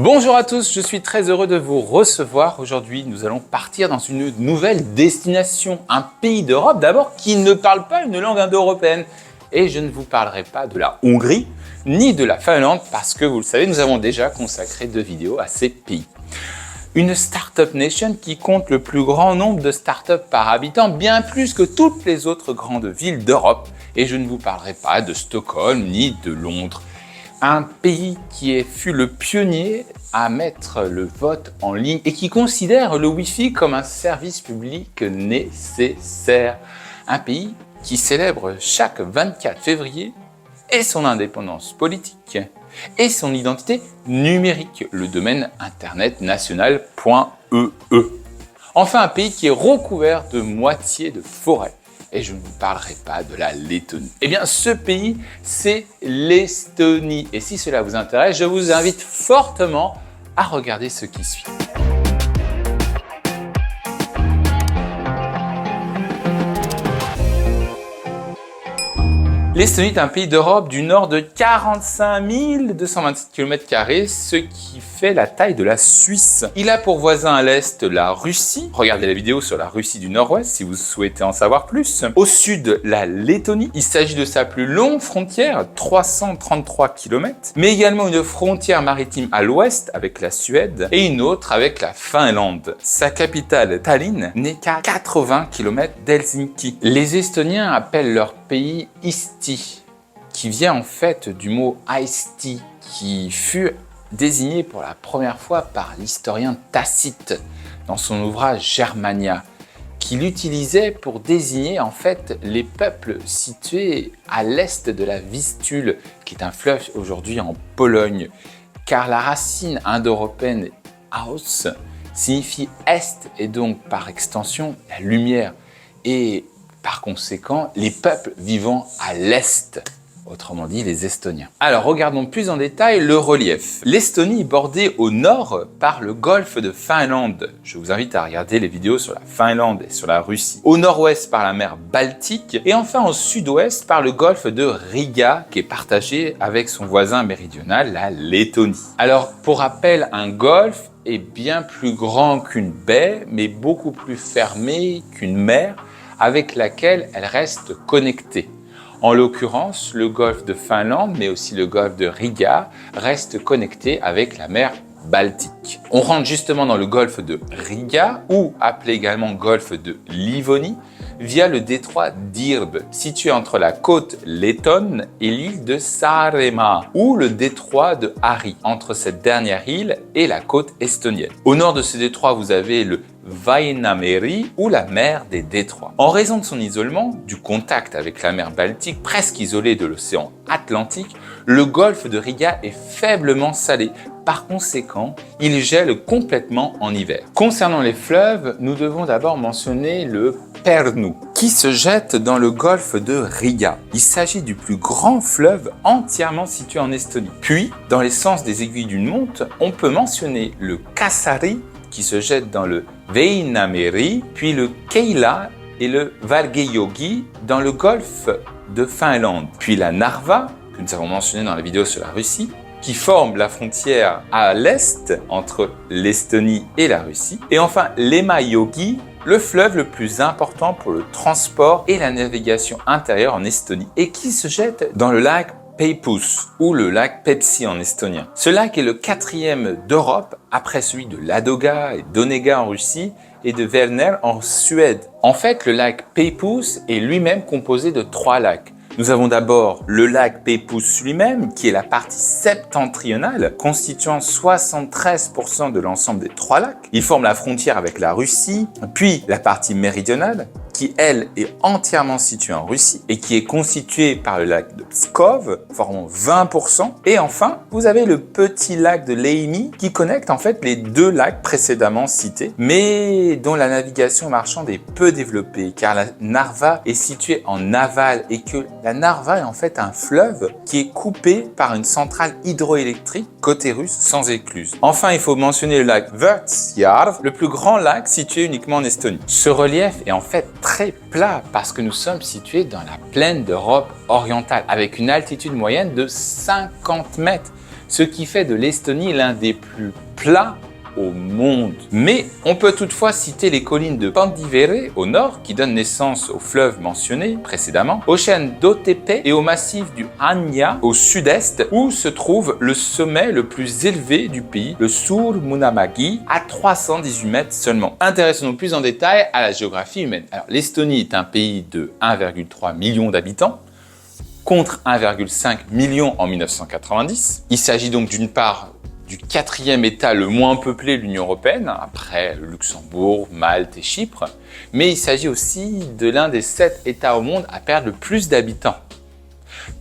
Bonjour à tous, je suis très heureux de vous recevoir. Aujourd'hui, nous allons partir dans une nouvelle destination, un pays d'Europe d'abord qui ne parle pas une langue indo-européenne. Et je ne vous parlerai pas de la Hongrie ni de la Finlande parce que vous le savez, nous avons déjà consacré 2 vidéos à ces pays. Une Startup Nation qui compte le plus grand nombre de startups par habitant, bien plus que toutes les autres grandes villes d'Europe. Et je ne vous parlerai pas de Stockholm ni de Londres. Un pays qui fut le pionnier à mettre le vote en ligne et qui considère le Wi-Fi comme un service public nécessaire. Un pays qui célèbre chaque 24 février et son indépendance politique et son identité numérique, le domaine internet national.ee. Enfin, un pays qui est recouvert de moitié de forêt. Et je ne vous parlerai pas de la Lettonie. Eh bien, ce pays, c'est l'Estonie. Et si cela vous intéresse, je vous invite fortement à regarder ce qui suit. L'Estonie est un pays d'Europe du nord de 45 227 km², ce qui fait la taille de la Suisse. Il a pour voisin à l'est la Russie. Regardez la vidéo sur la Russie du nord-ouest si vous souhaitez en savoir plus. Au sud, la Lettonie. Il s'agit de sa plus longue frontière, 333 km, mais également une frontière maritime à l'ouest avec la Suède et une autre avec la Finlande. Sa capitale, Tallinn, n'est qu'à 80 km d'Helsinki. Les Estoniens appellent leur pays Isti, qui vient en fait du mot aisti, qui fut désigné pour la première fois par l'historien Tacite dans son ouvrage Germania, qui l'utilisait pour désigner en fait les peuples situés à l'est de la Vistule, qui est un fleuve aujourd'hui en Pologne, car la racine indo-européenne aus signifie est et donc par extension la lumière et par conséquent les peuples vivant à l'est. Autrement dit, les Estoniens. Alors, regardons plus en détail le relief. L'Estonie est bordée au nord par le golfe de Finlande. Je vous invite à regarder les vidéos sur la Finlande et sur la Russie. Au nord-ouest par la mer Baltique et enfin au sud-ouest par le golfe de Riga qui est partagé avec son voisin méridional, la Lettonie. Alors, pour rappel, un golfe est bien plus grand qu'une baie, mais beaucoup plus fermé qu'une mer avec laquelle elle reste connectée. En l'occurrence, le golfe de Finlande, mais aussi le golfe de Riga, restent connectés avec la mer Baltique. On rentre justement dans le golfe de Riga, ou appelé également golfe de Livonie, via le détroit d'Irbe, situé entre la côte lettonne et l'île de Saaremaa, ou le détroit de Ari, entre cette dernière île et la côte estonienne. Au nord de ce détroit, vous avez le Väinämeri ou la mer des détroits. En raison de son isolement, du contact avec la mer Baltique, presque isolée de l'océan Atlantique, le golfe de Riga est faiblement salé. Par conséquent, il gèle complètement en hiver. Concernant les fleuves, nous devons d'abord mentionner le Pärnu, qui se jette dans le golfe de Riga. Il s'agit du plus grand fleuve entièrement situé en Estonie. Puis, dans les sens des aiguilles d'une montre, on peut mentionner le Kasari, qui se jette dans le Väinämeri, puis le Keila et le Valkeajoki dans le golfe de Finlande, puis la Narva, que nous avons mentionné dans la vidéo sur la Russie, qui forme la frontière à l'est entre l'Estonie et la Russie, et enfin l'Emajoki, le fleuve le plus important pour le transport et la navigation intérieure en Estonie, et qui se jette dans le lac Peipus, ou le lac Pepsi en estonien. Ce lac est le 4e d'Europe, après celui de Ladoga et d'Onega en Russie et de Vänern en Suède. En fait, le lac Peipus est lui-même composé de 3 lacs. Nous avons d'abord le lac Peipus lui-même, qui est la partie septentrionale, constituant 73% de l'ensemble des 3 lacs. Il forme la frontière avec la Russie, puis la partie méridionale, qui elle est entièrement située en Russie et qui est constituée par le lac de Pskov, formant 20%. Et enfin, vous avez le petit lac de Leimi qui connecte en fait les 2 lacs précédemment cités, mais dont la navigation marchande est peu développée car la Narva est située en aval et que la Narva est en fait un fleuve qui est coupé par une centrale hydroélectrique côté russe sans écluse. Enfin, il faut mentionner le lac Vuoksjärv, le plus grand lac situé uniquement en Estonie. Ce relief est en fait très plat parce que nous sommes situés dans la plaine d'Europe orientale avec une altitude moyenne de 50 mètres. ce qui fait de l'Estonie l'un des plus plats au monde. Mais on peut toutefois citer les collines de Pandivere au nord, qui donnent naissance au fleuve mentionné précédemment, aux chaînes d'Otepää et au massif du Hanja au sud-est, où se trouve le sommet le plus élevé du pays, le Suurmunamägi, à 318 mètres seulement. Intéressons-nous plus en détail à la géographie humaine. Alors, l'Estonie est un pays de 1,3 million d'habitants, contre 1,5 million en 1990. Il s'agit donc d'une part du quatrième État le moins peuplé de l'Union européenne, après le Luxembourg, Malte et Chypre, mais il s'agit aussi de l'un des 7 États au monde à perdre le plus d'habitants.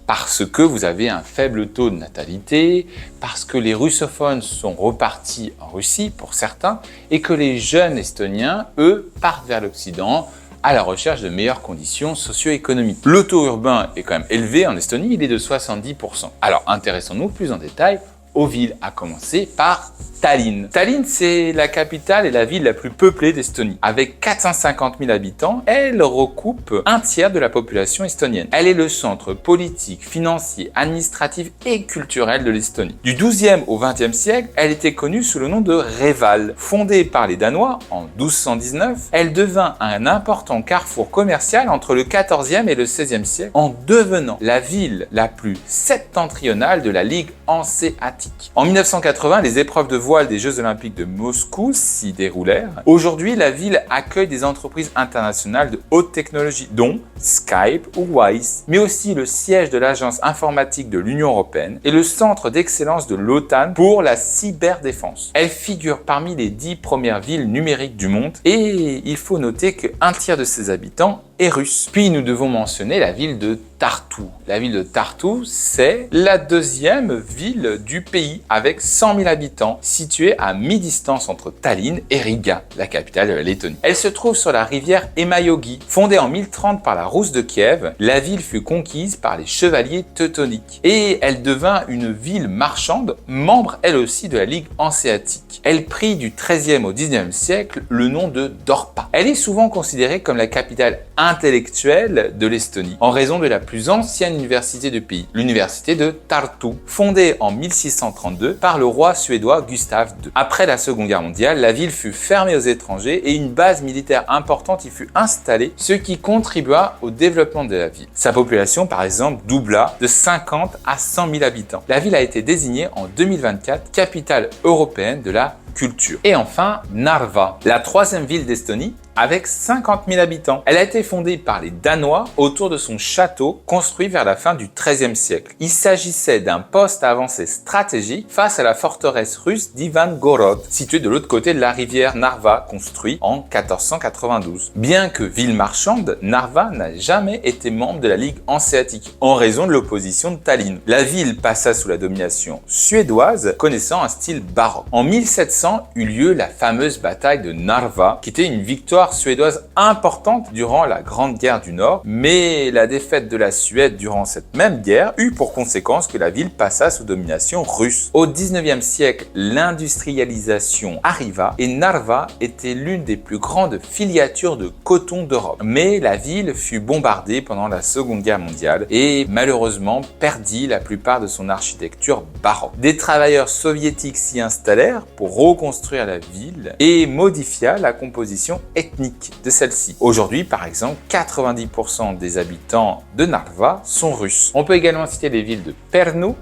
Parce que vous avez un faible taux de natalité, parce que les russophones sont repartis en Russie pour certains, et que les jeunes estoniens, eux, partent vers l'Occident à la recherche de meilleures conditions socio-économiques. Le taux urbain est quand même élevé en Estonie, il est de 70%. Alors intéressons-nous plus en détail aux villes, à commencer par Tallinn. Tallinn, c'est la capitale et la ville la plus peuplée d'Estonie. Avec 450 000 habitants, elle recoupe un tiers de la population estonienne. Elle est le centre politique, financier, administratif et culturel de l'Estonie. Du 12e au 20e siècle, elle était connue sous le nom de Reval. Fondée par les Danois en 1219, elle devint un important carrefour commercial entre le 14e et le 16e siècle, en devenant la ville la plus septentrionale de la Ligue hanséatique. En 1980, les épreuves de voile des Jeux Olympiques de Moscou s'y déroulèrent. Aujourd'hui, la ville accueille des entreprises internationales de haute technologie, dont Skype ou Wise, mais aussi le siège de l'Agence informatique de l'Union européenne et le centre d'excellence de l'OTAN pour la cyberdéfense. Elle figure parmi les 10 premières villes numériques du monde et il faut noter qu'un tiers de ses habitants est russe. Puis nous devons mentionner la ville de Tartu. La ville de Tartu, c'est la deuxième ville du pays avec 100 000 habitants, située à mi-distance entre Tallinn et Riga, la capitale de la Lettonie. Elle se trouve sur la rivière Emajogi. Fondée en 1030 par la Rousse de Kiev, la ville fut conquise par les chevaliers teutoniques et elle devint une ville marchande, membre elle aussi de la Ligue hanséatique. Elle prit du XIIIe au XIXe siècle le nom de Dorpa. Elle est souvent considérée comme la capitale intellectuelle de l'Estonie, en raison de la plus ancienne université du pays, l'université de Tartu, fondée en 1632 par le roi suédois Gustave II. Après la Seconde Guerre mondiale, la ville fut fermée aux étrangers et une base militaire importante y fut installée, ce qui contribua au développement de la ville. Sa population, par exemple, doubla de 50 à 100 000 habitants. La ville a été désignée en 2024 capitale européenne de la culture. Et enfin, Narva, la troisième ville d'Estonie, avec 50 000 habitants. Elle a été fondée par les Danois autour de son château construit vers la fin du XIIIe siècle. Il s'agissait d'un poste avancé stratégique face à la forteresse russe d'Ivangorod, située de l'autre côté de la rivière Narva, construit en 1492. Bien que ville marchande, Narva n'a jamais été membre de la Ligue hanséatique en raison de l'opposition de Tallinn. La ville passa sous la domination suédoise, connaissant un style baroque. En 1700 eut lieu la fameuse bataille de Narva, qui était une victoire suédoise importante durant la Grande Guerre du Nord, mais la défaite de la Suède durant cette même guerre eut pour conséquence que la ville passa sous domination russe. Au 19e siècle, l'industrialisation arriva et Narva était l'une des plus grandes filiatures de coton d'Europe. Mais la ville fut bombardée pendant la Seconde Guerre mondiale et malheureusement perdit la plupart de son architecture baroque. Des travailleurs soviétiques s'y installèrent pour reconstruire la ville et modifia la composition ethnique de celle-ci. Aujourd'hui, par exemple, 90% des habitants de Narva sont russes. On peut également citer les villes de Pärnu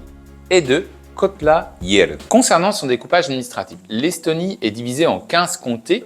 et de Kohtla-Järve. Concernant son découpage administratif, l'Estonie est divisée en 15 comtés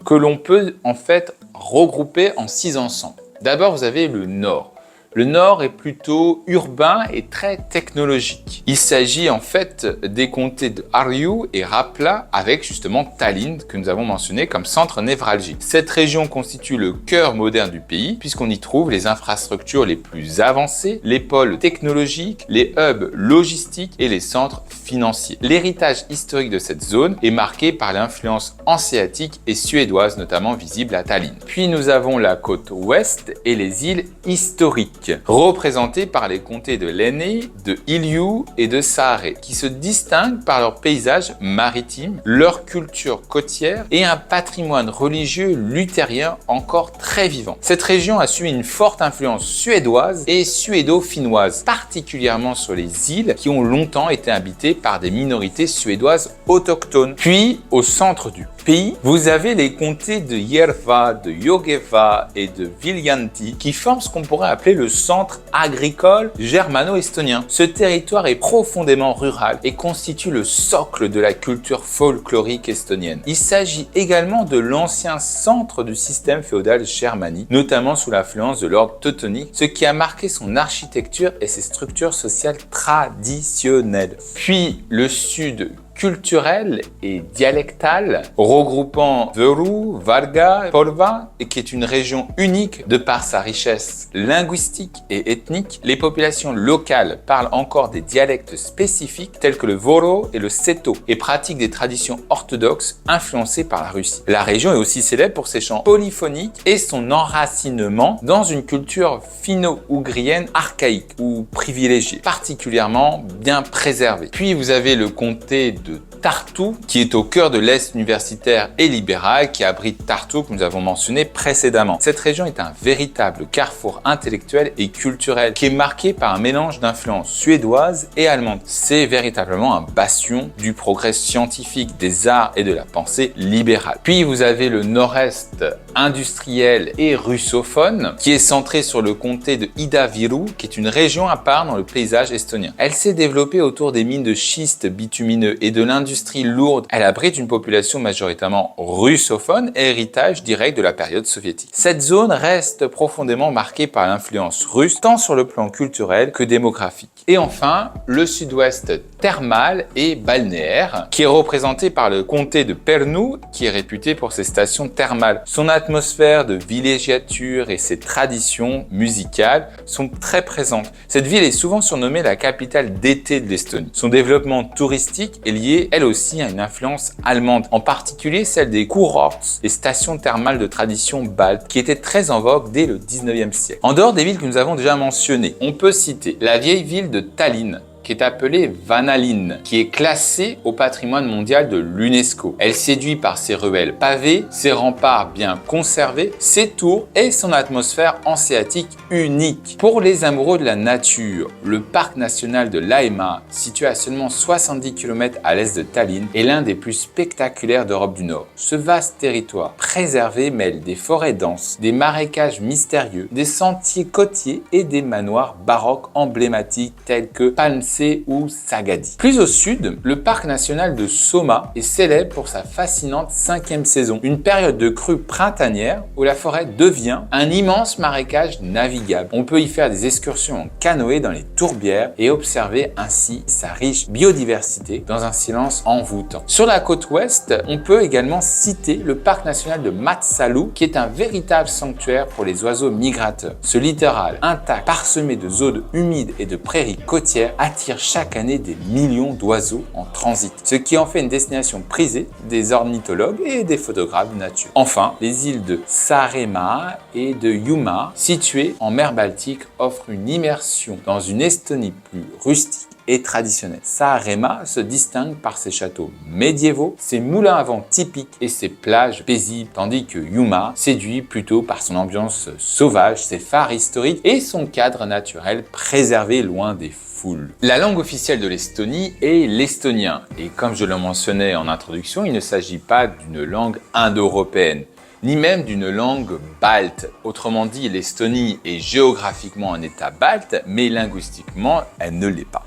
que l'on peut en fait regrouper en 6 ensembles. D'abord, vous avez le nord. Le nord est plutôt urbain et très technologique. Il s'agit en fait des comtés de Harju et Rapla avec justement Tallinn que nous avons mentionné comme centre névralgique. Cette région constitue le cœur moderne du pays puisqu'on y trouve les infrastructures les plus avancées, les pôles technologiques, les hubs logistiques et les centres financiers. L'héritage historique de cette zone est marqué par l'influence hanséatique et suédoise notamment visible à Tallinn. Puis nous avons la côte ouest et les îles historiques. linguistique, représentés par les comtés de Ленне, de Ilju et de Saare, qui se distinguent par leur paysage maritime, leur culture côtière et un patrimoine religieux luthérien encore très vivant. Cette région a subi une forte influence suédoise et suédo-finnoise, particulièrement sur les îles qui ont longtemps été habitées par des minorités suédoises autochtones. Puis, au centre du pays, vous avez les comtés de Järva, de Jõgeva et de Viljandi qui forment ce qu'on pourrait appeler le centre agricole germano-estonien. Ce territoire est profondément rural et constitue le socle de la culture folklorique estonienne. Il s'agit également de l'ancien centre du système féodal germanique, notamment sous l'influence de l'ordre teutonique, ce qui a marqué son architecture et ses structures sociales traditionnelles. Puis le sud culturel et dialectal, regroupant Võru, Valga, Põlva, et qui est une région unique de par sa richesse linguistique et ethnique. Les populations locales parlent encore des dialectes spécifiques tels que le Voro et le Seto et pratiquent des traditions orthodoxes influencées par la Russie. La région est aussi célèbre pour ses chants polyphoniques et son enracinement dans une culture finno-ougrienne archaïque ou privilégiée, particulièrement bien préservée. Puis vous avez le comté de Tartu, qui est au cœur de l'Est universitaire et libéral, qui abrite Tartu, que nous avons mentionné précédemment. Cette région est un véritable carrefour intellectuel et culturel, qui est marqué par un mélange d'influences suédoises et allemandes. C'est véritablement un bastion du progrès scientifique, des arts et de la pensée libérale. Puis vous avez le nord-est industriel et russophone, qui est centré sur le comté de Ida-Viru, qui est une région à part dans le paysage estonien. Elle s'est développée autour des mines de schiste bitumineux et de l'industrie lourde. Elle abrite une population majoritairement russophone, héritage direct de la période soviétique. Cette zone reste profondément marquée par l'influence russe, tant sur le plan culturel que démographique. Et enfin, le sud-ouest thermal et balnéaire, qui est représenté par le comté de Pärnu, qui est réputé pour ses stations thermales. Son atmosphère de villégiature et ses traditions musicales sont très présentes. Cette ville est souvent surnommée la capitale d'été de l'Estonie. Son développement touristique est lié, elle aussi, à une influence allemande, en particulier celle des Kurorts, les stations thermales de tradition balte, qui étaient très en vogue dès le 19e siècle. En dehors des villes que nous avons déjà mentionnées, on peut citer la vieille ville de Tallinn, qui est appelée Vanalin, qui est classée au patrimoine mondial de l'UNESCO. Elle séduit par ses ruelles pavées, ses remparts bien conservés, ses tours et son atmosphère hanséatique unique. Pour les amoureux de la nature, le parc national de Laima, situé à seulement 70 km à l'est de Tallinn, est l'un des plus spectaculaires d'Europe du Nord. Ce vaste territoire préservé mêle des forêts denses, des marécages mystérieux, des sentiers côtiers et des manoirs baroques emblématiques tels que Palmsee ou Sagadi. Plus au sud, le parc national de Soma est célèbre pour sa fascinante 5e saison, une période de crue printanière où la forêt devient un immense marécage navigable. On peut y faire des excursions en canoë dans les tourbières et observer ainsi sa riche biodiversité dans un silence envoûtant. Sur la côte ouest, on peut également citer le parc national de Matsalu, qui est un véritable sanctuaire pour les oiseaux migrateurs. Ce littoral intact, parsemé de zones humides et de prairies côtières, attire chaque année des millions d'oiseaux en transit, ce qui en fait une destination prisée des ornithologues et des photographes de nature. Enfin, les îles de Saaremaa et de Hiiumaa, situées en mer Baltique, offrent une immersion dans une Estonie plus rustique et traditionnelle. Saaremaa se distingue par ses châteaux médiévaux, ses moulins à vent typiques et ses plages paisibles, tandis que Hiiumaa séduit plutôt par son ambiance sauvage, ses phares historiques et son cadre naturel préservé loin des foules. La langue officielle de l'Estonie est l'estonien et comme je le mentionnais en introduction, il ne s'agit pas d'une langue indo-européenne ni même d'une langue balte. Autrement dit, l'Estonie est géographiquement un état balte, mais linguistiquement, elle ne l'est pas.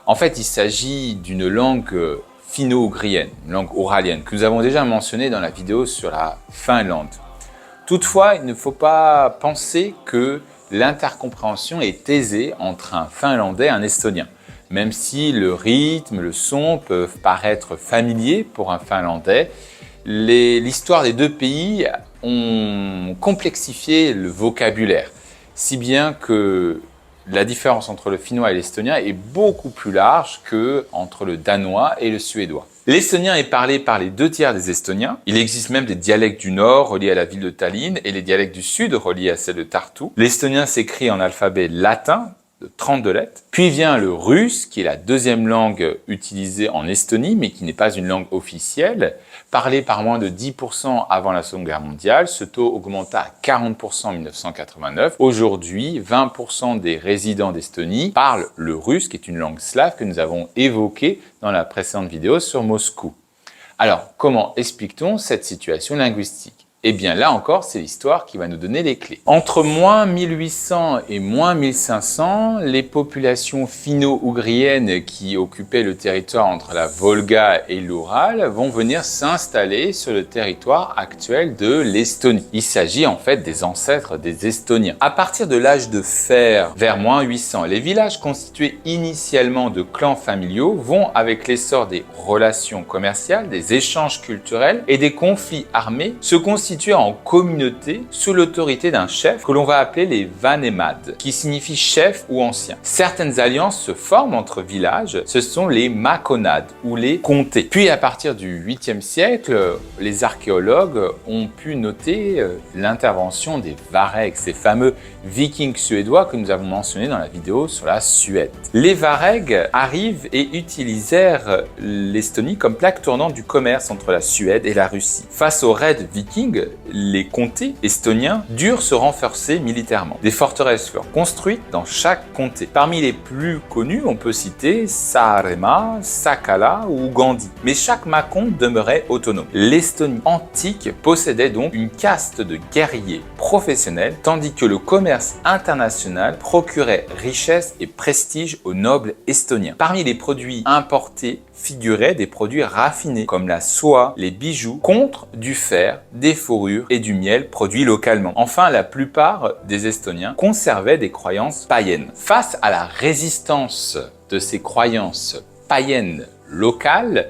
En fait, il s'agit d'une langue finno-ougrienne, une langue oralienne, que nous avons déjà mentionnée dans la vidéo sur la Finlande. Toutefois, il ne faut pas penser que l'intercompréhension est aisée entre un finlandais et un estonien. Même si le rythme, le son peuvent paraître familiers pour un finlandais, l'histoire des deux pays ont complexifié le vocabulaire, si bien que La différence entre le finnois et l'estonien est beaucoup plus large que entre le danois et le suédois. L'estonien est parlé par les 2/3 des Estoniens. Il existe même des dialectes du nord reliés à la ville de Tallinn et les dialectes du sud reliés à celle de Tartu. L'estonien s'écrit en alphabet latin de 32 lettres. Puis vient le russe, qui est la deuxième langue utilisée en Estonie, mais qui n'est pas une langue officielle, parlé par moins de 10% avant la Seconde Guerre mondiale. Ce taux augmenta à 40% en 1989. Aujourd'hui, 20% des résidents d'Estonie parlent le russe, qui est une langue slave que nous avons évoquée dans la précédente vidéo sur Moscou. Alors, comment explique-t-on cette situation linguistique ? Eh bien là encore, c'est l'histoire qui va nous donner les clés. Entre moins 1800 et moins 1500, les populations finno-ougriennes qui occupaient le territoire entre la Volga et l'Oural vont venir s'installer sur le territoire actuel de l'Estonie. Il s'agit en fait des ancêtres des Estoniens. À partir de l'âge de fer, vers moins 800, les villages constitués initialement de clans familiaux vont, avec l'essor des relations commerciales, des échanges culturels et des conflits armés, se constituer en communauté sous l'autorité d'un chef que l'on va appeler les vanemad, qui signifie chef ou ancien. Certaines alliances se forment entre villages, ce sont les maconades ou les comtés. Puis à partir du 8e siècle, les archéologues ont pu noter l'intervention des varegs, ces fameux vikings suédois que nous avons mentionnés dans la vidéo sur la Suède. Les varegs arrivent et utilisèrent l'Estonie comme plaque tournante du commerce entre la Suède et la Russie. Face aux raids vikings, les comtés estoniens durent se renforcer militairement. Des forteresses furent construites dans chaque comté. Parmi les plus connus, on peut citer Saaremaa, Sakala ou Gandi. Mais chaque maconte demeurait autonome. L'Estonie antique possédait donc une caste de guerriers professionnels, tandis que le commerce international procurait richesse et prestige aux nobles estoniens. Parmi les produits importés figuraient des produits raffinés comme la soie, les bijoux, contre du fer, des fourrures et du miel produits localement. Enfin, la plupart des Estoniens conservaient des croyances païennes. Face à la résistance de ces croyances païennes locales,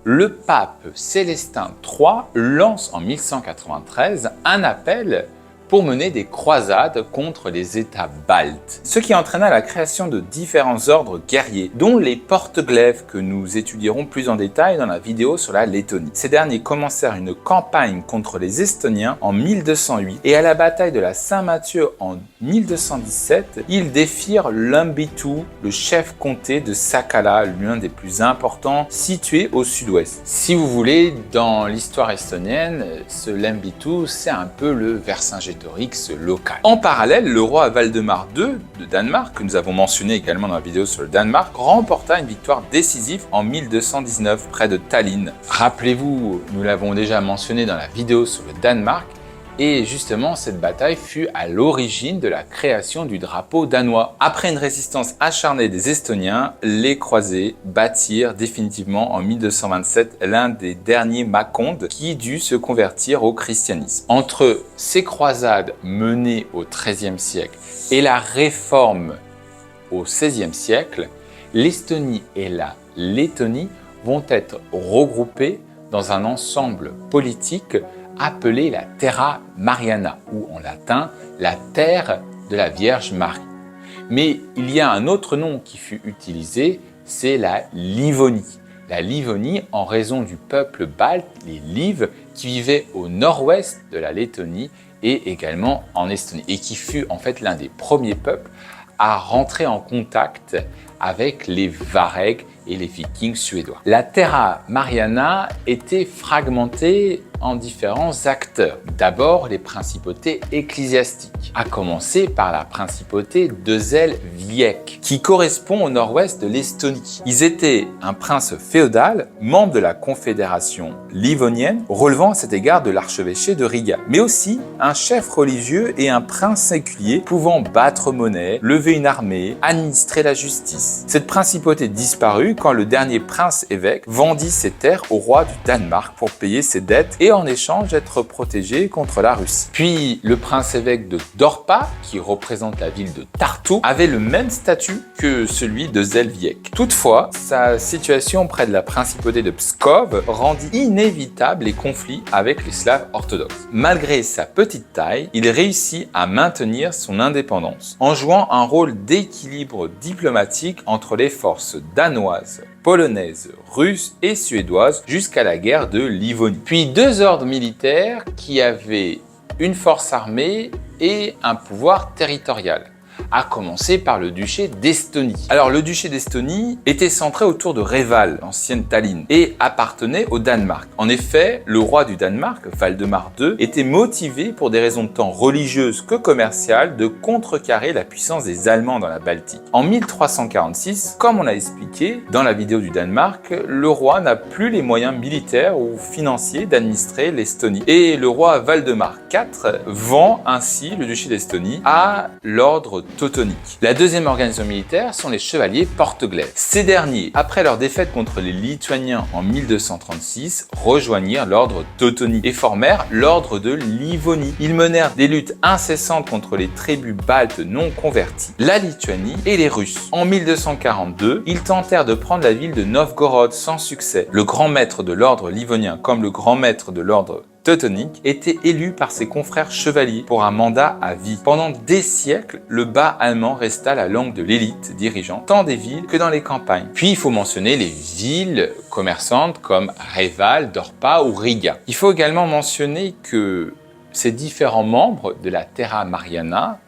le pape Célestin III lance en 1193 un appel pour mener des croisades contre les États baltes, ce qui entraîna la création de différents ordres guerriers, dont les porte-glaives que nous étudierons plus en détail dans la vidéo sur la Lettonie. Ces derniers commencèrent une campagne contre les Estoniens en 1208 et à la bataille de la Saint-Mathieu en 1217, ils défirent Lembitu, le chef comté de Sakala, l'un des plus importants, situé au sud-ouest. Si vous voulez, dans l'histoire estonienne, ce Lembitu, c'est un peu le Vercingétorix local. En parallèle, le roi Valdemar II de Danemark, que nous avons mentionné également dans la vidéo sur le Danemark, remporta une victoire décisive en 1219 près de Tallinn. Rappelez-vous, nous l'avons déjà mentionné dans la vidéo sur le Danemark, et justement, cette bataille fut à l'origine de la création du drapeau danois. Après une résistance acharnée des Estoniens, les croisés bâtirent définitivement en 1227 l'un des derniers macondes qui dut se convertir au christianisme. Entre ces croisades menées au XIIIe siècle et la réforme au XVIe siècle, l'Estonie et la Lettonie vont être regroupées dans un ensemble politique appelé la Terra Mariana, ou en latin, la terre de la Vierge Marie. Mais il y a un autre nom qui fut utilisé, c'est la Livonie. La Livonie en raison du peuple balte, les Lives, qui vivaient au nord-ouest de la Lettonie et également en Estonie, et qui fut en fait l'un des premiers peuples à rentrer en contact avec les Varegs et les Vikings suédois. La Terra Mariana était fragmentée en différents acteurs. D'abord, les principautés ecclésiastiques, à commencer par la principauté d'Özel-Viek, qui correspond au nord-ouest de l'Estonie. Ils étaient un prince féodal, membre de la confédération livonienne, relevant à cet égard de l'archevêché de Riga, mais aussi un chef religieux et un prince séculier pouvant battre monnaie, lever une armée, administrer la justice. Cette principauté disparut quand le dernier prince-évêque vendit ses terres au roi du Danemark pour payer ses dettes et et en échange d'être protégé contre la Russie. Puis le prince-évêque de Dorpa, qui représente la ville de Tartou, avait le même statut que celui de Zelviek. Toutefois, sa situation près de la principauté de Pskov rendit inévitable les conflits avec les Slaves orthodoxes. Malgré sa petite taille, il réussit à maintenir son indépendance en jouant un rôle d'équilibre diplomatique entre les forces danoises, polonaises, russes et suédoises jusqu'à la guerre de Livonie. Puis deux ordres militaires qui avaient une force armée et un pouvoir territorial, à commencer par le duché d'Estonie. Alors le duché d'Estonie était centré autour de Reval, l'ancienne Tallinn, et appartenait au Danemark. En effet, le roi du Danemark, Valdemar II, était motivé pour des raisons tant religieuses que commerciales de contrecarrer la puissance des Allemands dans la Baltique. En 1346, comme on l'a expliqué dans la vidéo du Danemark, le roi n'a plus les moyens militaires ou financiers d'administrer l'Estonie. Et le roi Valdemar IV vend ainsi le duché d'Estonie à l'ordre teutonique. La deuxième organisation militaire sont les chevaliers porte-glaives. Ces derniers, après leur défaite contre les Lituaniens en 1236, rejoignirent l'ordre teutonique et formèrent l'ordre de Livonie. Ils menèrent des luttes incessantes contre les tribus baltes non converties, la Lituanie et les Russes. En 1242, ils tentèrent de prendre la ville de Novgorod sans succès. Le grand maître de l'ordre livonien comme le grand maître de l'ordre teutonique était élu par ses confrères chevaliers pour un mandat à vie. Pendant des siècles, le bas allemand resta la langue de l'élite dirigeante, tant des villes que dans les campagnes. Puis il faut mentionner les villes commerçantes comme Reval, Dorpa ou Riga. Il faut également mentionner que ces différents membres de la Terra Mariana,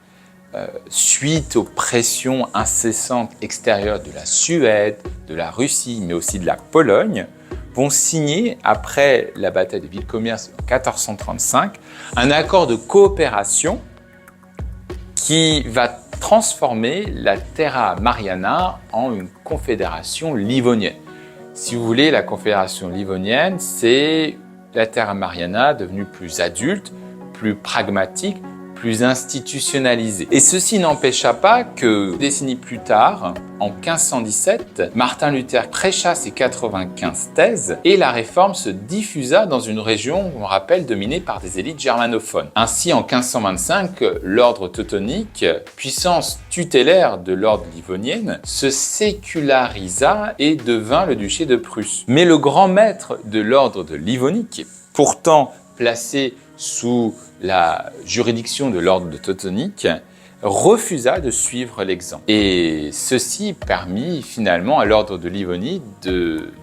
suite aux pressions incessantes extérieures de la Suède, de la Russie, mais aussi de la Pologne, vont signer, après la bataille de Vilkomirsk en 1435, un accord de coopération qui va transformer la Terra Mariana en une confédération livonienne. Si vous voulez, la confédération livonienne, c'est la Terra Mariana devenue plus adulte, plus pragmatique, plus institutionnalisée. Et ceci n'empêcha pas que, des décennies plus tard, en 1517, Martin Luther prêcha ses 95 thèses et la réforme se diffusa dans une région, on rappelle, dominée par des élites germanophones. Ainsi, en 1525, l'ordre teutonique, puissance tutélaire de l'ordre livonienne, se sécularisa et devint le duché de Prusse. Mais le grand maître de l'ordre de Livonie, qui est pourtant placé sous la juridiction de l'ordre de teutonique, refusa de suivre l'exemple. Et ceci permit finalement à l'ordre de Livonie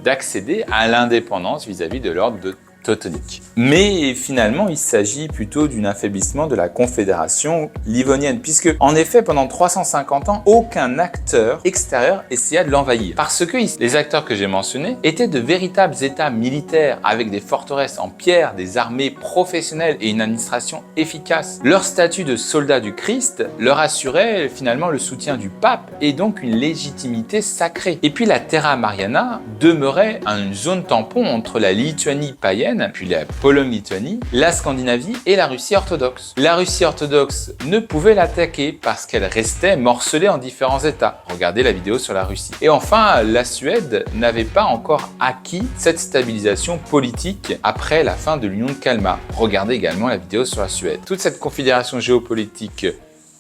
d'accéder à l'indépendance vis-à-vis de l'ordre de teutonique. Mais finalement, il s'agit plutôt d'un affaiblissement de la confédération livonienne, puisque en effet, pendant 350 ans, aucun acteur extérieur essaya de l'envahir. Parce que les acteurs que j'ai mentionnés étaient de véritables états militaires, avec des forteresses en pierre, des armées professionnelles et une administration efficace. Leur statut de soldats du Christ leur assurait finalement le soutien du pape et donc une légitimité sacrée. Et puis la Terra Mariana demeurait une zone tampon entre la Lituanie païenne, puis la Pologne-Lituanie, la Scandinavie et la Russie orthodoxe. La Russie orthodoxe ne pouvait l'attaquer parce qu'elle restait morcelée en différents États. Regardez la vidéo sur la Russie. Et enfin, la Suède n'avait pas encore acquis cette stabilisation politique après la fin de l'Union de Kalmar. Regardez également la vidéo sur la Suède. Toute cette configuration géopolitique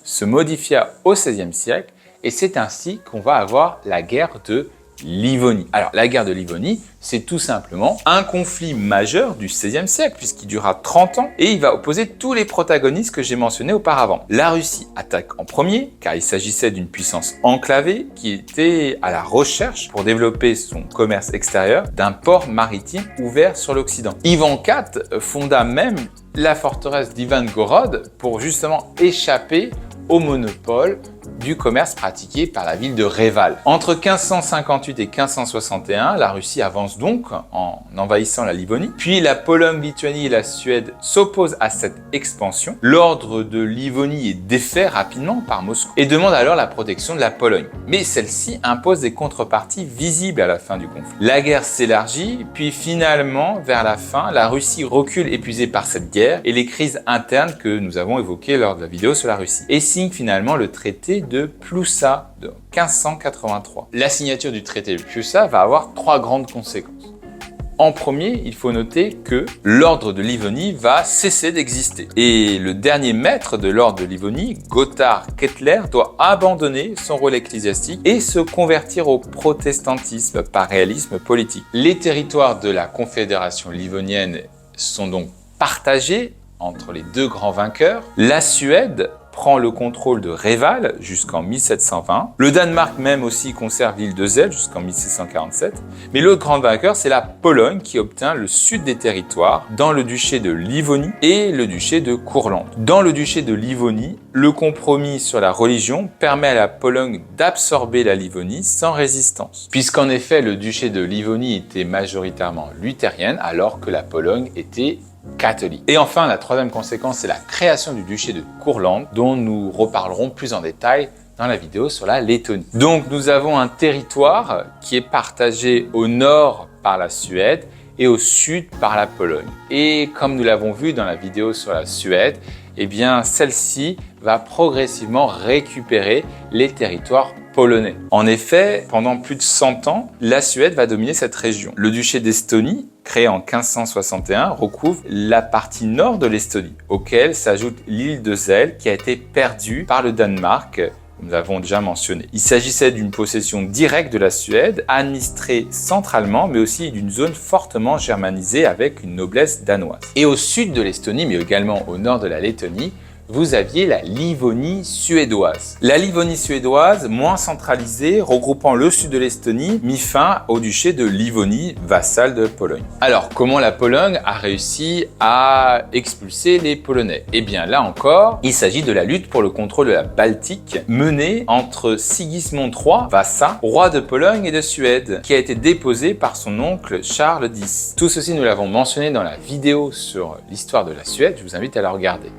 se modifia au XVIe siècle et c'est ainsi qu'on va avoir la guerre de Livonie. Alors, la guerre de Livonie, c'est tout simplement un conflit majeur du XVIe siècle, puisqu'il durera 30 ans et il va opposer tous les protagonistes que j'ai mentionnés auparavant. La Russie attaque en premier, car il s'agissait d'une puissance enclavée qui était à la recherche, pour développer son commerce extérieur, d'un port maritime ouvert sur l'Occident. Ivan IV fonda même la forteresse d'Ivangorod pour justement échapper au monopole du commerce pratiqué par la ville de Reval. Entre 1558 et 1561, la Russie avance donc en envahissant la Livonie. Puis la Pologne, Lituanie et la Suède s'opposent à cette expansion. L'ordre de Livonie est défait rapidement par Moscou et demande alors la protection de la Pologne. Mais celle-ci impose des contreparties visibles à la fin du conflit. La guerre s'élargit, puis finalement, vers la fin, la Russie recule épuisée par cette guerre et les crises internes que nous avons évoquées lors de la vidéo sur la Russie. Et signe finalement le traité de Ploussa de 1583. La signature du traité de Ploussa va avoir trois grandes conséquences. En premier, il faut noter que l'ordre de Livonie va cesser d'exister. Et le dernier maître de l'ordre de Livonie, Gotthard Kettler, doit abandonner son rôle ecclésiastique et se convertir au protestantisme par réalisme politique. Les territoires de la Confédération livonienne sont donc partagés entre les deux grands vainqueurs. La Suède prend le contrôle de Reval jusqu'en 1720. Le Danemark même aussi conserve l'île de Zèle jusqu'en 1647. Mais l'autre grand vainqueur, c'est la Pologne qui obtient le sud des territoires dans le duché de Livonie et le duché de Courlande. Dans le duché de Livonie, le compromis sur la religion permet à la Pologne d'absorber la Livonie sans résistance. Puisqu'en effet, le duché de Livonie était majoritairement luthérienne alors que la Pologne était catholique. Et enfin, la troisième conséquence, c'est la création du duché de Courlande, dont nous reparlerons plus en détail dans la vidéo sur la Lettonie. Donc, nous avons un territoire qui est partagé au nord par la Suède et au sud par la Pologne. Et comme nous l'avons vu dans la vidéo sur la Suède, eh bien, celle-ci va progressivement récupérer les territoires polonais. En effet, pendant plus de 100 ans, la Suède va dominer cette région. Le duché d'Estonie, créé en 1561, recouvre la partie nord de l'Estonie, auquel s'ajoute l'île de Zèle qui a été perdue par le Danemark, nous l'avons déjà mentionné. Il s'agissait d'une possession directe de la Suède, administrée centralement, mais aussi d'une zone fortement germanisée avec une noblesse danoise. Et au sud de l'Estonie, mais également au nord de la Lettonie, vous aviez la Livonie suédoise. La Livonie suédoise, moins centralisée, regroupant le sud de l'Estonie, mit fin au duché de Livonie, vassal de Pologne. Alors, comment la Pologne a réussi à expulser les Polonais? Eh bien, là encore, il s'agit de la lutte pour le contrôle de la Baltique, menée entre Sigismond III, Vasa, roi de Pologne et de Suède, qui a été déposé par son oncle Charles X. Tout ceci, nous l'avons mentionné dans la vidéo sur l'histoire de la Suède, je vous invite à la regarder.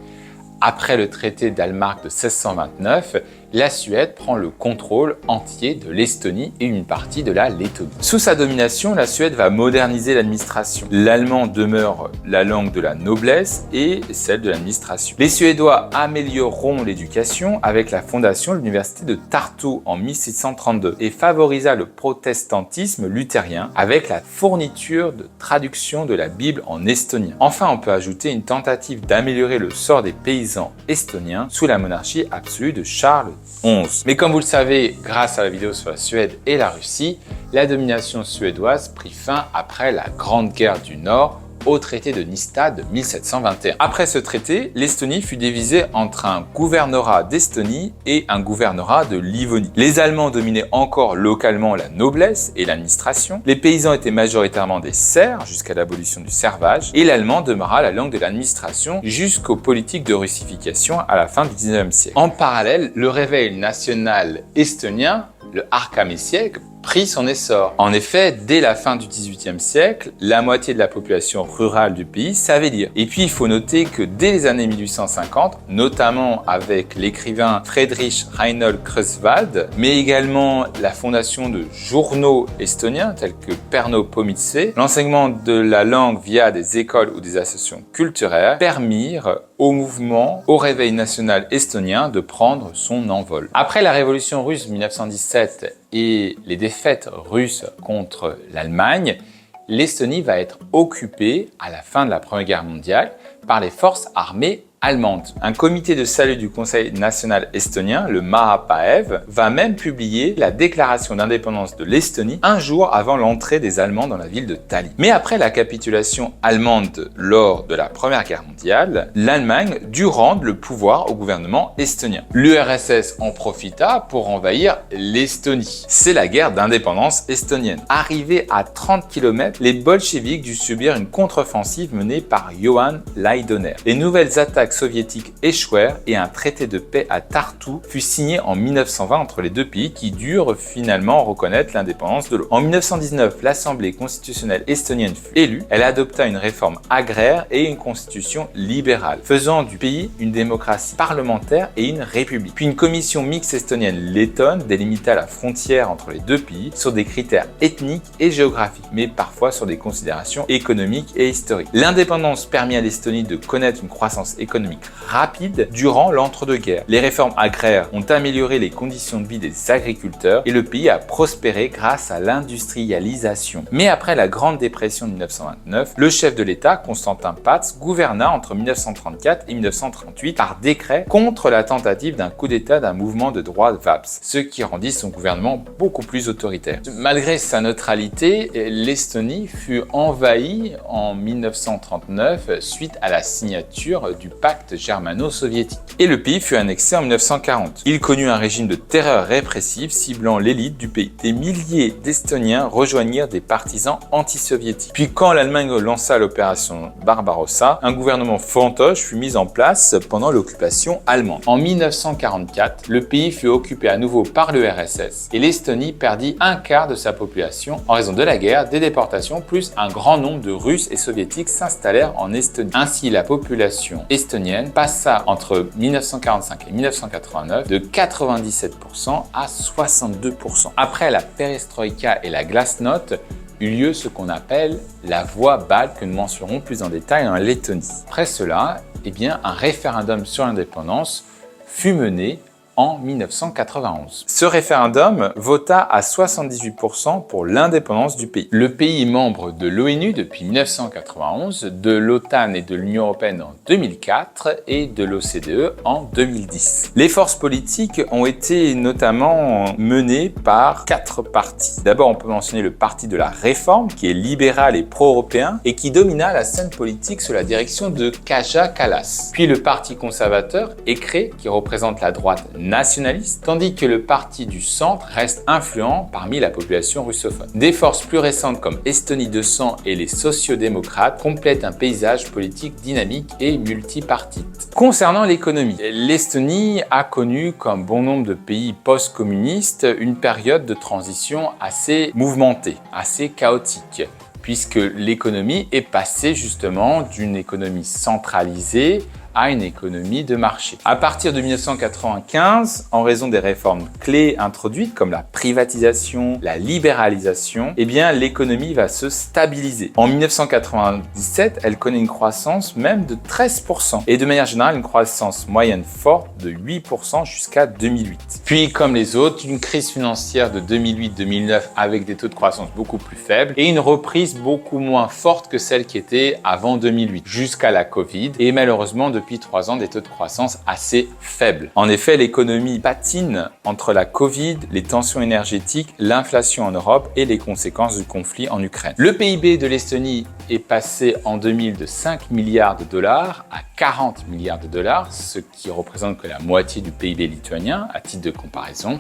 Après le traité d'Almark de 1629, la Suède prend le contrôle entier de l'Estonie et une partie de la Lettonie. Sous sa domination, la Suède va moderniser l'administration. L'allemand demeure la langue de la noblesse et celle de l'administration. Les Suédois amélioreront l'éducation avec la fondation de l'université de Tartu en 1632 et favorisa le protestantisme luthérien avec la fourniture de traduction de la Bible en estonien. Enfin, on peut ajouter une tentative d'améliorer le sort des paysans estoniens sous la monarchie absolue de Charles XI. Mais comme vous le savez, grâce à la vidéo sur la Suède et la Russie, la domination suédoise prit fin après la Grande Guerre du Nord au traité de Nystad de 1721. Après ce traité, l'Estonie fut divisée entre un gouvernorat d'Estonie et un gouvernorat de Livonie. Les Allemands dominaient encore localement la noblesse et l'administration. Les paysans étaient majoritairement des serfs jusqu'à l'abolition du servage et l'allemand demeura la langue de l'administration jusqu'aux politiques de russification à la fin du 19e siècle. En parallèle, le réveil national estonien, le Harkamisjeg, prit son essor. En effet, dès la fin du XVIIIe siècle, la moitié de la population rurale du pays savait lire. Et puis, il faut noter que dès les années 1850, notamment avec l'écrivain Friedrich Reinhold Kreutzwald, mais également la fondation de journaux estoniens tels que Perno Pomitse, l'enseignement de la langue via des écoles ou des associations culturelles permirent au mouvement, au réveil national estonien de prendre son envol. Après la révolution russe de 1917 et les défaites russes contre l'Allemagne, l'Estonie va être occupée à la fin de la Première Guerre mondiale par les forces armées allemandes. Un comité de salut du Conseil national estonien, le Maapäev, va même publier la déclaration d'indépendance de l'Estonie un jour avant l'entrée des Allemands dans la ville de Tallinn. Mais après la capitulation allemande lors de la Première Guerre mondiale, l'Allemagne dut rendre le pouvoir au gouvernement estonien. L'URSS en profita pour envahir l'Estonie. C'est la guerre d'indépendance estonienne. Arrivés à 30 km, les bolcheviks durent subir une contre-offensive menée par Johann Laidoner. Les nouvelles attaques soviétiques échouèrent et un traité de paix à Tartu fut signé en 1920 entre les deux pays qui durent finalement reconnaître l'indépendance de l'autre. En 1919, l'Assemblée constitutionnelle estonienne fut élue. Elle adopta une réforme agraire et une constitution libérale, faisant du pays une démocratie parlementaire et une république. Puis une commission mixte estonienne-lettonne délimita la frontière entre les deux pays sur des critères ethniques et géographiques, mais parfois sur des considérations économiques et historiques. L'indépendance permit à l'Estonie de connaître une croissance économique économique rapide durant l'entre-deux-guerres. Les réformes agraires ont amélioré les conditions de vie des agriculteurs et le pays a prospéré grâce à l'industrialisation. Mais après la Grande Dépression de 1929, le chef de l'État, Constantin Pats, gouverna entre 1934 et 1938 par décret contre la tentative d'un coup d'État d'un mouvement de droite VAPS, ce qui rendit son gouvernement beaucoup plus autoritaire. Malgré sa neutralité, l'Estonie fut envahie en 1939 suite à la signature du pacte germano-soviétique. Et le pays fut annexé en 1940. Il connut un régime de terreur répressive ciblant l'élite du pays. Des milliers d'Estoniens rejoignirent des partisans anti-soviétiques. Puis quand l'Allemagne lança l'opération Barbarossa, un gouvernement fantoche fut mis en place pendant l'occupation allemande. En 1944, le pays fut occupé à nouveau par l'URSS et l'Estonie perdit un quart de sa population en raison de la guerre, des déportations, plus un grand nombre de Russes et Soviétiques s'installèrent en Estonie. Ainsi, la population estonienne passa entre 1945 et 1989 de 97% à 62%. Après la perestroïka et la glasnost, eut lieu ce qu'on appelle la voie balte que nous mentionnerons plus en détail en Lettonie. Après cela, un référendum sur l'indépendance fut mené en 1991. Ce référendum vota à 78% pour l'indépendance du pays. Le pays est membre de l'ONU depuis 1991, de l'OTAN et de l'Union européenne en 2004 et de l'OCDE en 2010. Les forces politiques ont été notamment menées par 4 partis. D'abord, on peut mentionner le Parti de la Réforme, qui est libéral et pro-européen et qui domina la scène politique sous la direction de Kaja Kallas. Puis le Parti conservateur, ECRE, qui représente la droite nationaliste, tandis que le parti du centre reste influent parmi la population russophone. Des forces plus récentes comme Estonie 200 et les sociodémocrates complètent un paysage politique dynamique et multipartite. Concernant l'économie, l'Estonie a connu, comme bon nombre de pays post-communistes, une période de transition assez mouvementée, assez chaotique, puisque l'économie est passée justement d'une économie centralisée à une économie de marché. À partir de 1995, en raison des réformes clés introduites comme la privatisation, la libéralisation, l'économie va se stabiliser. En 1997, elle connaît une croissance même de 13% et de manière générale une croissance moyenne forte de 8% jusqu'à 2008. Puis comme les autres, une crise financière de 2008-2009 avec des taux de croissance beaucoup plus faibles et une reprise beaucoup moins forte que celle qui était avant 2008 jusqu'à la Covid et malheureusement depuis 3 ans des taux de croissance assez faibles. En effet, l'économie patine entre la Covid, les tensions énergétiques, l'inflation en Europe et les conséquences du conflit en Ukraine. Le PIB de l'Estonie est passé en 2000 de 5 milliards de dollars à 40 milliards de dollars, ce qui représente que la moitié du PIB lituanien à titre de comparaison.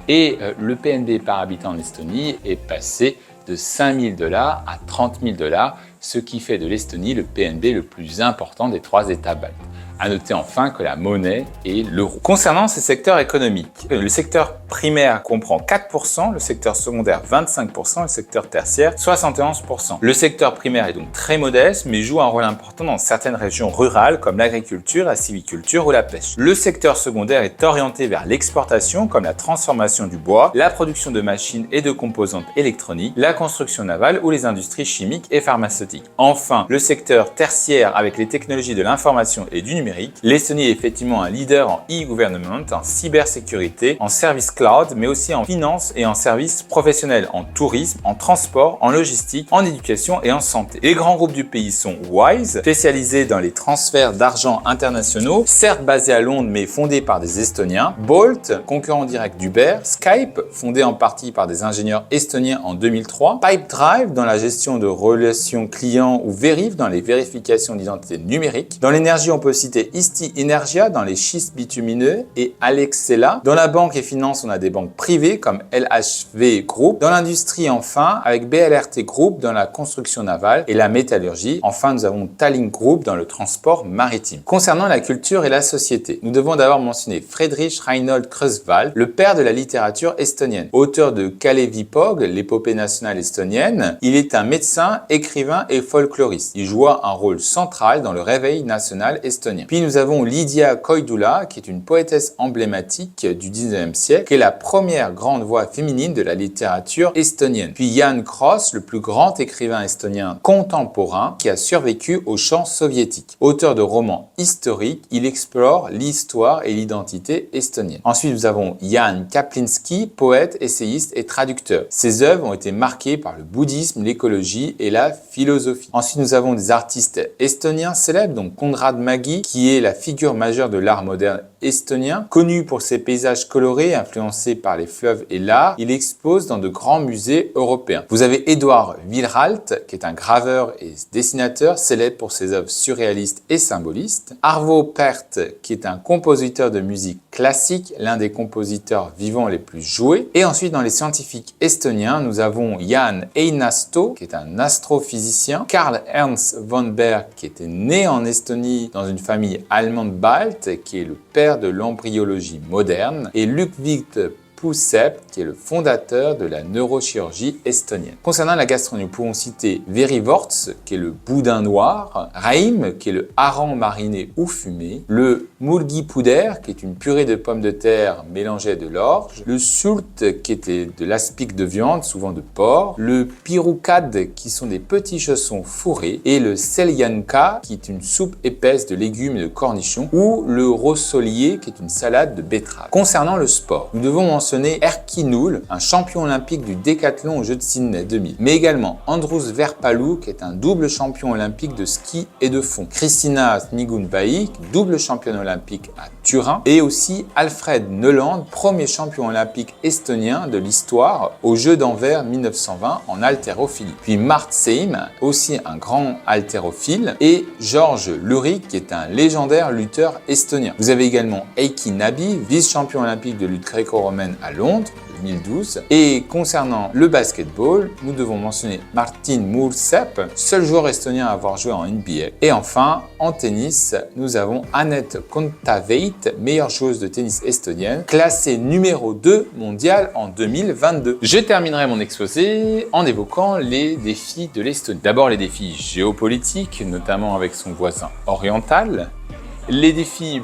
Et le PNB par habitant en Estonie est passé de 5 000 $ à 30 000 $, ce qui fait de l'Estonie le PNB le plus important des 3 États baltes. À noter enfin que la monnaie est l'euro. Concernant ces secteurs économiques, le secteur primaire comprend 4%, le secteur secondaire 25%, le secteur tertiaire 71%. Le secteur primaire est donc très modeste mais joue un rôle important dans certaines régions rurales comme l'agriculture, la sylviculture ou la pêche. Le secteur secondaire est orienté vers l'exportation comme la transformation du bois, la production de machines et de composantes électroniques, la construction navale ou les industries chimiques et pharmaceutiques. Enfin, le secteur tertiaire avec les technologies de l'information et du numérique. L'Estonie est effectivement un leader en e-government, en cybersécurité, en service cloud, mais aussi en finance et en services professionnels, en tourisme, en transport, en logistique, en éducation et en santé. Les grands groupes du pays sont Wise, spécialisé dans les transferts d'argent internationaux, certes basé à Londres mais fondé par des Estoniens, Bolt, concurrent direct d'Uber, Skype, fondé en partie par des ingénieurs estoniens en 2003, Pipedrive dans la gestion de relations clients ou Veriff dans les vérifications d'identité numérique. Dans l'énergie, on peut citer Isti Energia dans les schistes bitumineux et Alexela. Dans la banque et finance, on a des banques privées comme LHV Group. Dans l'industrie, enfin, avec BLRT Group dans la construction navale et la métallurgie. Enfin, nous avons Tallink Group dans le transport maritime. Concernant la culture et la société, nous devons d'abord mentionner Friedrich Reinhold Kreutzwald, le père de la littérature estonienne. Auteur de Kalevi Poeg, l'épopée nationale estonienne, il est un médecin, écrivain et folkloriste. Il joua un rôle central dans le réveil national estonien. Puis nous avons Lydia Koidula, qui est une poétesse emblématique du 19e siècle, qui est la première grande voix féminine de la littérature estonienne. Puis Jan Kross, le plus grand écrivain estonien contemporain qui a survécu au champ soviétique. Auteur de romans historiques, il explore l'histoire et l'identité estonienne. Ensuite, nous avons Jan Kaplinski, poète, essayiste et traducteur. Ses œuvres ont été marquées par le bouddhisme, l'écologie et la philosophie. Ensuite, nous avons des artistes estoniens célèbres, donc Konrad Mägi, qui est la figure majeure de l'art moderne estonien. Connu pour ses paysages colorés, influencés par les fleuves et l'art, il expose dans de grands musées européens. Vous avez Eduard Wiiralt, qui est un graveur et dessinateur, célèbre pour ses œuvres surréalistes et symbolistes. Arvo Pärt, qui est un compositeur de musique classique, l'un des compositeurs vivants les plus joués. Et ensuite, dans les scientifiques estoniens, nous avons Jan Einasto, qui est un astrophysicien, Karl Ernst von Berg, qui était né en Estonie dans une famille allemande balte, qui est le père de l'embryologie moderne, et Ludwig Puusepp, qui est le fondateur de la neurochirurgie estonienne. Concernant la gastronomie, nous pouvons citer Verivorts, qui est le boudin noir, Raim, qui est le hareng mariné ou fumé, le mulgipuder, qui est une purée de pommes de terre mélangée à de l'orge, le sult, qui était de l'aspic de viande, souvent de porc, le pirukad, qui sont des petits chaussons fourrés, et le seljanka, qui est une soupe épaisse de légumes et de cornichons, ou le rossolier, qui est une salade de betterave. Concernant le sport, nous devons mentionner Erkki Null, un champion olympique du décathlon aux Jeux de Sydney 2000, mais également Andrus Verpalu, qui est un double champion olympique de ski et de fond, Kristiina Snigunpää, double championne olympique à Turin, et aussi Alfred Neuland, premier champion olympique estonien de l'histoire aux Jeux d'Anvers 1920 en haltérophilie. Puis Mart Seim, aussi un grand haltérophile, et Georges Lurik, qui est un légendaire lutteur estonien. Vous avez également Heikki Nabi, vice-champion olympique de lutte gréco-romaine à Londres 2012. Et concernant le basketball, nous devons mentionner Martin Muursepp, seul joueur estonien à avoir joué en NBA. Et enfin, en tennis, nous avons Anett Kontaveit, meilleure joueuse de tennis estonienne, classée numéro 2 mondiale en 2022. Je terminerai mon exposé en évoquant les défis de l'Estonie. D'abord les défis géopolitiques, notamment avec son voisin oriental, les défis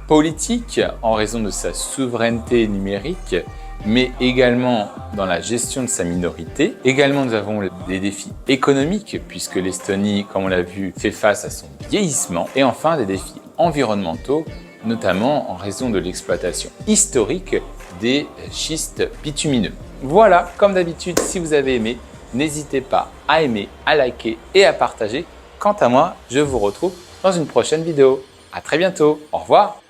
politique en raison de sa souveraineté numérique, mais également dans la gestion de sa minorité. Également, nous avons des défis économiques, puisque l'Estonie, comme on l'a vu, fait face à son vieillissement. Et enfin, des défis environnementaux, notamment en raison de l'exploitation historique des schistes bitumineux. Voilà, comme d'habitude, si vous avez aimé, n'hésitez pas à aimer, à liker et à partager. Quant à moi, je vous retrouve dans une prochaine vidéo. À très bientôt. Au revoir.